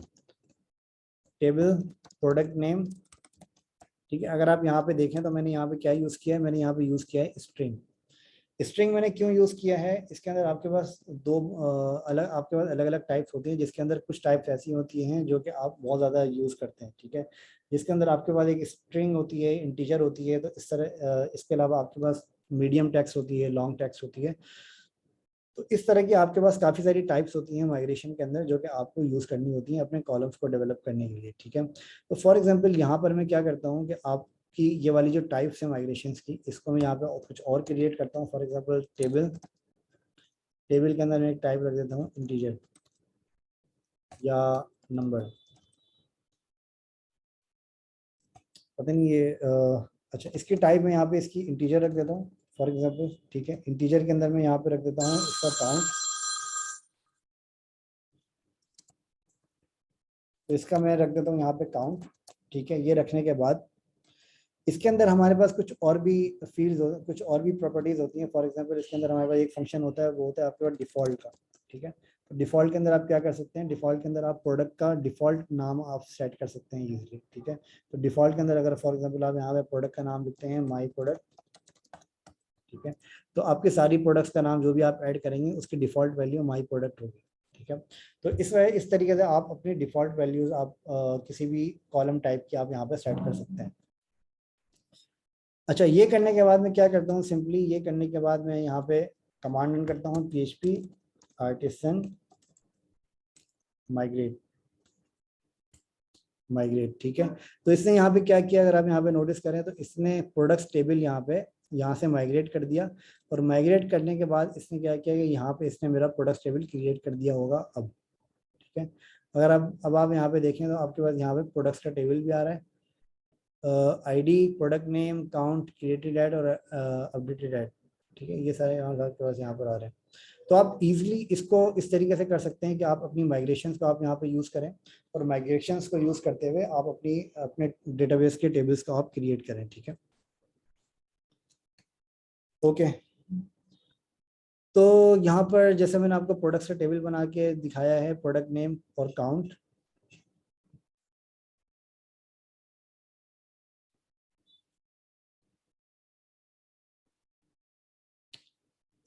टेबल प्रोडक्ट नेम, ठीक है। अगर आप यहाँ पे देखें तो मैंने यहाँ पे क्या यूज़ किया है, मैंने यहाँ पे यूज़ किया है स्ट्रिंग, स्ट्रिंग मैंने क्यों यूज किया है, इसके अंदर आपके पास आपके पास अलग अलग टाइप्स होती हैं, जिसके अंदर कुछ टाइप्स ऐसी होती हैं जो कि आप बहुत ज़्यादा यूज़ करते हैं, ठीक है। जिसके अंदर आपके पास एक स्ट्रिंग होती है, इंटीजर होती है, तो इस तरह इसके अलावा आपके पास मीडियम टेक्स्ट होती है, लॉन्ग टेक्स्ट होती है। तो इस तरह की आपके पास काफ़ी सारी टाइप्स होती हैं माइग्रेशन के अंदर, जो कि आपको यूज़ करनी होती हैं अपने कॉलम्स को डेवलप करने के लिए, ठीक है। तो फॉर एग्जांपल यहाँ पर मैं क्या करता हूँ कि आपकी ये वाली जो टाइप्स है माइग्रेशंस की, इसको मैं यहाँ पे कुछ और क्रिएट करता हूँ। फॉर एग्जांपल टेबल के अंदर मैं एक टाइप रख देता हूँ इंटीजर या नंबर, पता नहीं ये अच्छा, इसकी टाइप मैं यहाँ पे इसकी इंटीजर रख देता हूँ फॉर एग्जांपल, ठीक है। इंटीजर के अंदर मैं यहाँ पे रख देता हूँ इसका काउंट, तो इसका मैं रख देता हूँ यहाँ पे काउंट, ठीक है। ये रखने के बाद इसके अंदर हमारे पास कुछ और भी फील्ड्स कुछ और भी प्रॉपर्टीज होती हैं। फॉर एग्जांपल इसके अंदर हमारे पास एक फंक्शन होता है, वो होता है आपके पास डिफॉल्ट का, ठीक है। तो डिफॉल्ट के अंदर आप क्या कर सकते हैं, डिफॉल्ट के अंदर आप प्रोडक्ट का डिफॉल्ट नाम आप सेट कर सकते हैं यूजली, ठीक है। तो डिफॉल्ट के अंदर अगर फॉर एग्जांपल आप यहाँ पे प्रोडक्ट का नाम लिखते हैं माई प्रोडक्ट, ठीक है, तो आपके सारी प्रोडक्ट्स का नाम जो भी आप ऐड करेंगे उसकी डिफॉल्ट वैल्यू माई प्रोडक्ट होगी, ठीक है। तो इस तरीके से आप अपनी डिफॉल्ट वैल्यूज आप किसी भी कॉलम टाइप की आप यहाँ पे सेट कर सकते हैं। अच्छा, ये करने के बाद मैं क्या करता हूँ, सिंपली ये करने के बाद मैं यहाँ पे कमांड रन करता हूँ php artisan माइग्रेट, ठीक है। तो इसने यहाँ पे क्या किया, अगर आप यहाँ पे नोटिस करें तो इसने प्रोडक्ट्स टेबल यहाँ से माइग्रेट कर दिया, और माइग्रेट करने के बाद इसने क्या किया कि यहाँ पे इसने मेरा प्रोडक्ट्स टेबल क्रिएट कर दिया होगा अब, ठीक है। अगर आप यहाँ पे देखें तो आपके पास यहाँ पे प्रोडक्ट्स का टेबल भी आ रहा है, ID, product name, count, created add और अपडेटेड ऐड, ठीक है। ये सारे आपके पास यहाँ पर आ रहे हैं। तो आप इजीली इसको इस तरीके से कर सकते हैं कि आप अपनी माइग्रेशंस को आप यहाँ पे यूज़ करें, और माइग्रेशंस को यूज़ करते हुए आप अपने डेटाबेस के टेबल्स को आप क्रिएट करें, ठीक है। ओके, तो यहाँ पर जैसे मैंने आपको प्रोडक्ट्स का टेबल बना के दिखाया है, प्रोडक्ट नेम और काउंट,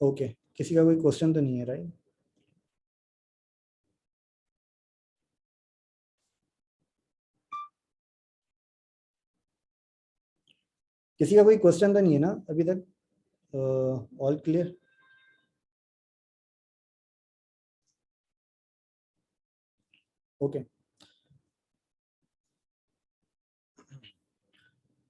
ओके। किसी का कोई क्वेश्चन तो नहीं है, राइट? किसी का कोई क्वेश्चन तो नहीं है ना अभी तक? All clear? ओके।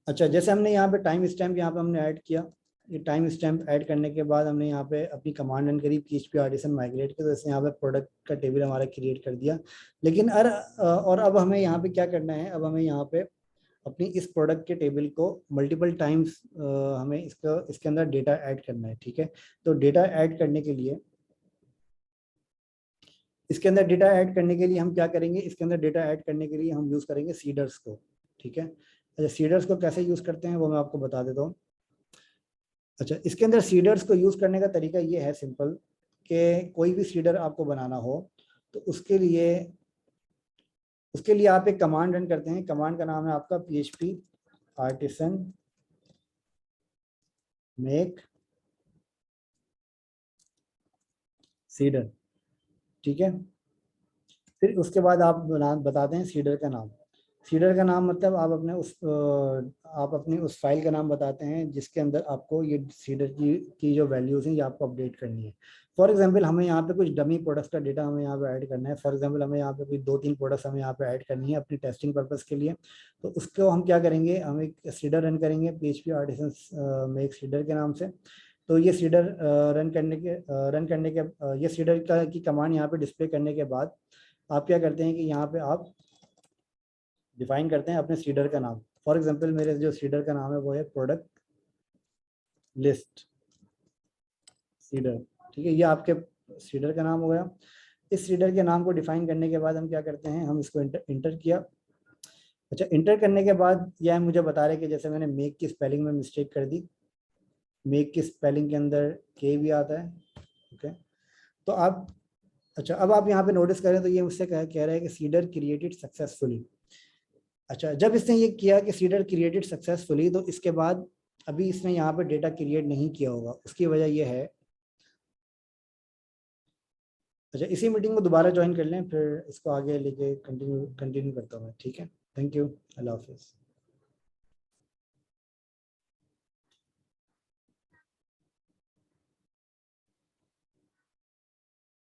अच्छा, जैसे हमने यहाँ पे टाइम स्टैम्प यहाँ पे हमने ऐड किया, ये टाइम स्टैम्प ऐड करने के बाद हमने यहाँ पे अपनी कमांड रन करी php artisan माइग्रेट के, तो इसने यहाँ पे प्रोडक्ट का टेबल हमारा क्रिएट कर दिया। लेकिन और अब हमें यहाँ पे क्या करना है, अब हमें यहाँ पे अपनी इस प्रोडक्ट के टेबल को मल्टीपल टाइम्स हमें इसके अंदर डेटा ऐड करना है, ठीक है। तो डेटा ऐड करने के लिए इसके अंदर डेटा ऐड करने के लिए हम क्या करेंगे, इसके अंदर डेटा ऐड करने के लिए हम यूज़ करेंगे सीडर्स को, ठीक है। अच्छा, सीडर्स को कैसे यूज़ करते हैं वो मैं आपको बता देता हूँ। अच्छा, इसके अंदर सीडर्स को यूज़ करने का तरीका ये है सिंपल, कि कोई भी सीडर आपको बनाना हो तो उसके लिए आप एक कमांड रन करते हैं। कमांड का नाम है आपका php artisan make सीडर, ठीक है। फिर उसके बाद आप बताते हैं सीडर का नाम। सीडर का नाम मतलब आप अपनी उस फाइल का नाम बताते हैं जिसके अंदर आपको ये सीडर की जो वैल्यूज़ हैं ये आपको अपडेट करनी है। फॉर एग्जांपल हमें यहाँ पे कुछ डमी प्रोडक्ट्स का डेटा हमें यहाँ पे ऐड करना है। फॉर एग्जांपल हमें यहाँ पे कोई 2-3 प्रोडक्ट्स हमें यहाँ पे ऐड करनी है अपनी टेस्टिंग पर्पज़ के लिए। तो उसको हम क्या करेंगे, हम एक सीडर रन करेंगे php artisan make सीडर के नाम से। तो ये सीडर रन करने के ये सीडर की कमांड यहाँ पे डिस्प्ले करने के बाद आप क्या करते हैं कि यहाँ पे आप डिफाइन करते हैं अपने सीडर का नाम। फॉर एग्जांपल मेरे जो सीडर का नाम है वो है प्रोडक्ट लिस्ट सीडर, ठीक है। ये आपके सीडर का नाम हो गया। इस सीडर के नाम को डिफाइन करने के बाद हम क्या करते हैं, हम इसको इंटर किया। अच्छा, इंटर करने के बाद यह मुझे बता रहे कि जैसे मैंने मेक की स्पेलिंग में मिस्टेक कर दी, मेक की स्पेलिंग के अंदर के भी आता है, ओके। तो आप अच्छा, अब आप यहाँ पे नोटिस करें तो ये मुझसे कह रहा है कि सीडर क्रिएटेड सक्सेसफुली। अच्छा, जब इसने ये किया कि सीडर क्रिएटेड सक्सेसफुली, तो इसके बाद अभी इसने यहाँ पे डेटा क्रिएट नहीं किया होगा, उसकी वजह यह है। अच्छा, इसी मीटिंग को दोबारा ज्वाइन कर लें, फिर इसको आगे लेके कंटिन्यू करता हूँ मैं, ठीक है। थैंक यू, अल्लाह हाफिज़।